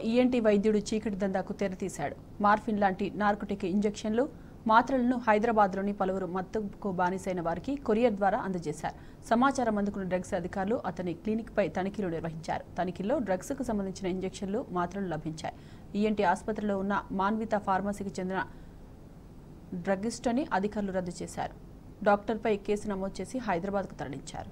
ENT వైద్యుడు చీకటి దందాకు తెరతీశాడు. Morphine లాంటి నార్కోటిక్ ఇంజెక్షన్లు, మాత్రలను హైదరాబాద్లోని పలువురు మత్తుకు బానిసైన వారికి కొరియర్ ద్వారా అందజేశారు. సమాచారం అందుకున్న డ్రగ్స్ అధికారులు అతని క్లినిక్పై తనిఖీలు నిర్వహించారు. తనిఖీల్లో డ్రగ్స్కు సంబంధించిన ఇంజెక్షన్లు, మాత్రలు లభించాయి. ఈఎన్టీ ఆసుపత్రిలో ఉన్న మాన్విత ఫార్మసీకి చెందిన డ్రగ్గిస్ట్ అని అధికారులు రద్దు చేశారు. డాక్టర్పై కేసు నమోదు చేసి హైదరాబాద్కు తరలించారు.